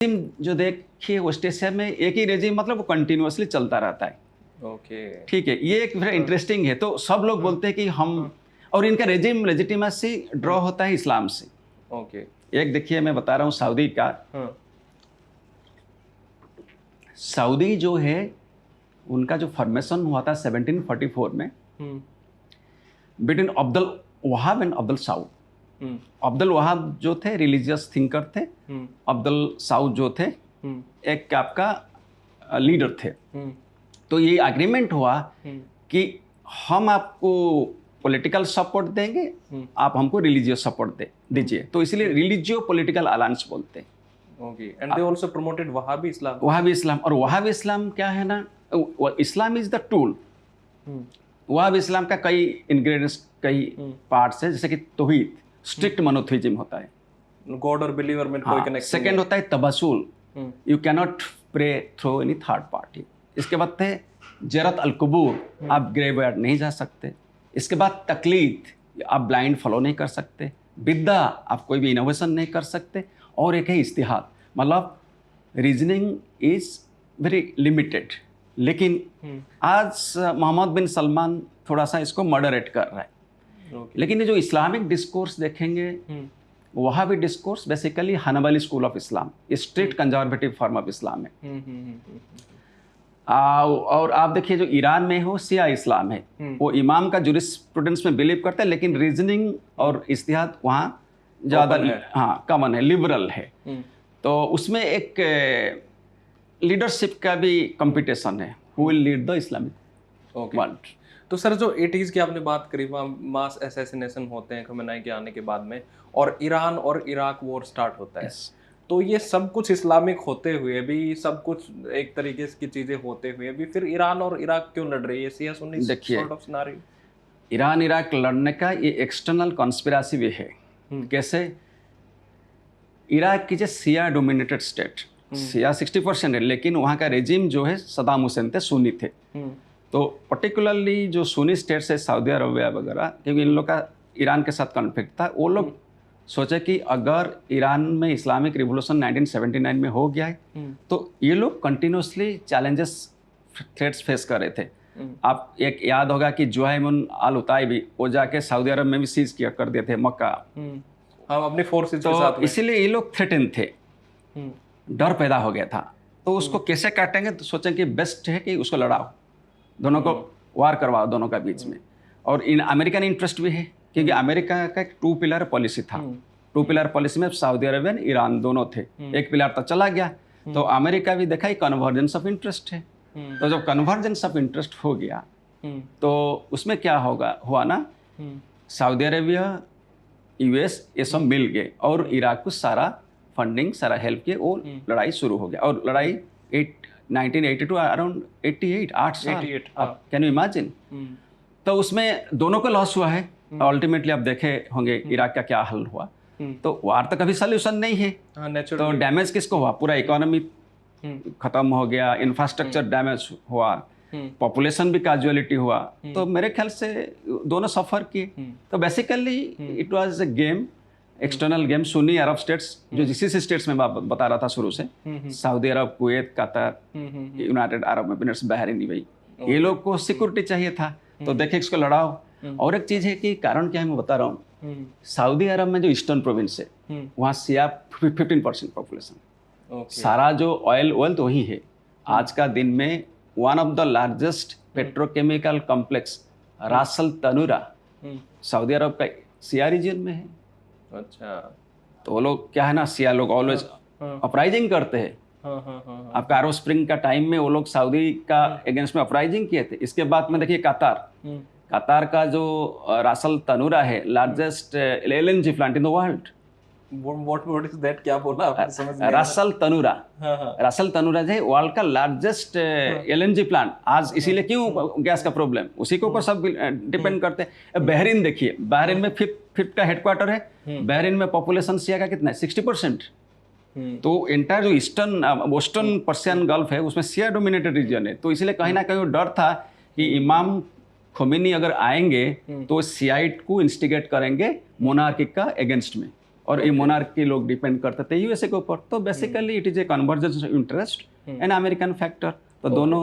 जो देखिए waste Asia में एक ही रेजिम मतलब वो कंटिन्यूअसली चलता रहता है। ओके। ठीक है, ये एक वेरी इंटरेस्टिंग है। तो सब लोग बोलते हैं कि हम और इनका रेजिम लेजिटिमेसी ड्रॉ होता है इस्लाम से। ओके। एक देखिए मैं बता रहा हूँ सऊदी का। सऊदी जो है उनका जो फॉर्मेशन हुआ था 1744 में between Abdul Wahab and Abdul Saud. Abdul Wahab जो थे रिलीजियस थिंकर थे, अब्दुल साउद जो थे एक आपका लीडर थे। तो ये एग्रीमेंट हुआ कि हम आपको पॉलिटिकल सपोर्ट देंगे, आप हमको रिलीजियस सपोर्ट दीजिए। तो इसलिए रिलीजियो पॉलिटिकल अलायंस बोलते हैं। Okay. And they also promoted Wahhabi Islam. Wahhabi Islam, और वहाबी इस्लाम क्या है ना, Islam is the tool. Wahhabi Islam का कई इंग्रेडिएंट्स, कई पार्ट्स है, जैसे कि तौहीद, स्ट्रिक्ट मोनोथीइज्म होता है, गॉड और बिलीवर में कोई कनेक्शन। सेकंड होता है तबसुल, you can not pray through any third party. इसके बाद थे जरत अल कुबूर, आप ग्रेवयार्ड नहीं जा सकते। इसके बाद तकलीद, आप ब्लाइंड फॉलो नहीं कर सकते। बिद्दा, आप कोई भी इनोवेशन नहीं कर सकते। और एक है इस्तिहाद, मतलब रीजनिंग इज वेरी लिमिटेड। लेकिन आज मोहम्मद बिन सलमान थोड़ा सा इसको मॉडरेट कर रहा है। लेकिन ये जो इस्लामिक डिस्कोर्स देखेंगे, वहाँ भी discourse basically Hanbali school of Islam, strict conservative form of Islam है। और आप देखिए जो ईरान में हो शिया इस्लाम है, वो इमाम का जुरिस्प्रूडेंस में बिलीव करते हैं, लेकिन रीजनिंग और इस्तिहाद वहाँ ज़्यादा कॉमन है, लिबरल है। तो उसमें एक लीडरशिप का भी कंपटीशन है, who will lead the Islamic world. तो सर जो 80s की आपने बात करी, वहाँ मास असैसिनेशन होते हैं खमेनी के आने के बाद में, और ईरान और इराक वॉर स्टार्ट होता है। तो ये सब कुछ इस्लामिक होते हुए भी, सब कुछ एक तरीके की चीज़ें होते हुए भी, फिर ईरान और इराक क्यों लड़ रही है? Shia Sunni sort of scenario. Iran Iraq लड़ने का ये एक्सटर्नल कॉन्स्पिरेसी भी है। कैसे? इराक की जो शिया डोमिनेटेड स्टेट, शिया 60% है, लेकिन वहाँ का रेजिम जो है सदाम हुसैन थे, सुन्नी थे। तो पर्टिकुलरली जो सुन्नी स्टेट्स है, सऊदी अरबिया वगैरह, क्योंकि इन लोग का ईरान के साथ कॉन्फ्लिक्ट था, वो लोग सोचे कि अगर ईरान में इस्लामिक रिवोल्यूशन 1979 में हो गया है तो ये लोग कंटिन्यूसली चैलेंजेस, थ्रेट्स फेस कर रहे थे। आप एक याद होगा कि जुहैमुन अल उताइबी, वो जाके सऊदी अरब में भी सीज किया कर दिए थे मक्का, हम अपने फोर्सेस के साथ। इसीलिए ये लोग थ्रेटन थे, डर पैदा हो गया था। तो उसको कैसे काटेंगे, तो सोचें कि बेस्ट है कि उसको लड़ाओ, दोनों को वार करवाओ दोनों का बीच में। और इन अमेरिकन इंटरेस्ट भी है, क्योंकि अमेरिका का एक 2 पिलर पॉलिसी था। 2 पिलर पॉलिसी में सऊदी अरबियन ईरान दोनों थे। एक पिलर तो चला गया, तो अमेरिका भी देखा कन्वर्जेंस ऑफ इंटरेस्ट है। तो जब कन्वर्जेंस ऑफ इंटरेस्ट हो गया तो उसमें क्या हुआ ना, सऊदी अरेबिया, यूएस ये सब मिल गए और इराक को सारा फंडिंग, सारा हेल्प किए, वो लड़ाई शुरू हो गया। और लड़ाई 1982 अराउंड 88, 8 साल, कैन यू इमेजिन। तो उसमें दोनों को लॉस हुआ है। अल्टीमेटली आप देखे होंगे इराक का क्या हल हुआ। तो वार तो कभी सोल्यूशन नहीं है। तो डैमेज किसको हुआ? पूरा इकोनॉमी खत्म हो गया, इंफ्रास्ट्रक्चर डैमेज हुआ, पॉपुलेशन भी कैजुअलिटी हुआ। तो मेरे ख्याल से दोनों सफ़र किए। तो basically it was a game, external game. Sunni Arab states, जो जिस स्टेट्स में बता रहा था शुरू से, Saudi Arabia, Kuwait, Qatar, United Arab Emirates, Bahrain, भाई ये लोग को सिक्योरिटी चाहिए था, तो देखे इसको लड़ाओ। और एक चीज़ है कि कारण क्या है, मैं बता रहा हूँ। सऊदी अरब में जो ईस्टर्न प्रोविंस है, वहाँ शिया 15% पॉपुलेशन, सारा जो ऑयल तो वही है। आज का दिन में one of the largest petrochemical complex रास अल तनूरा सऊदी अरब का शिया रीजन में है। अच्छा। तो वो लोग क्या है ना, शिया लोग ऑलवेज अपराइजिंग करते हैं। आपका अरब स्प्रिंग का टाइम में वो लोग सऊदी का अगेंस्ट में अपराइजिंग किए थे। इसके बाद में देखिए कतार का जो रास अल तनूरा है, largest LNG plant in the world. What is that? क्या बोला आपने? समझ नहीं आया। रास अल तनूरा, रास अल तनूरा जो है वर्ल्ड का लार्जेस्ट LNG प्लांट। आज इसीलिए क्यों गैस का प्रॉब्लम, उसी के ऊपर सब डिपेंड करते हैं। बहरीन देखिए, बहरीन में फिफ्थ का हेडक्वार्टर है। बहरीन में पॉपुलेशन शिया का कितना है? 60%। तो एंटायर जो वेस्टर्न पर्शियन गल्फ है, उसमें शिया डोमिनेटेड रीजन है। तो इसलिए कहीं ना कहीं डर था कि इमाम खोमेनी अगर आएंगे तो शियाइट को इंस्टिगेट करेंगे मोनार्की का अगेंस्ट में। और ये मोनार्क के लोग डिपेंड करते थे यूएसए के ऊपर। तो basically it is a convergence interest and American factor. तो दोनों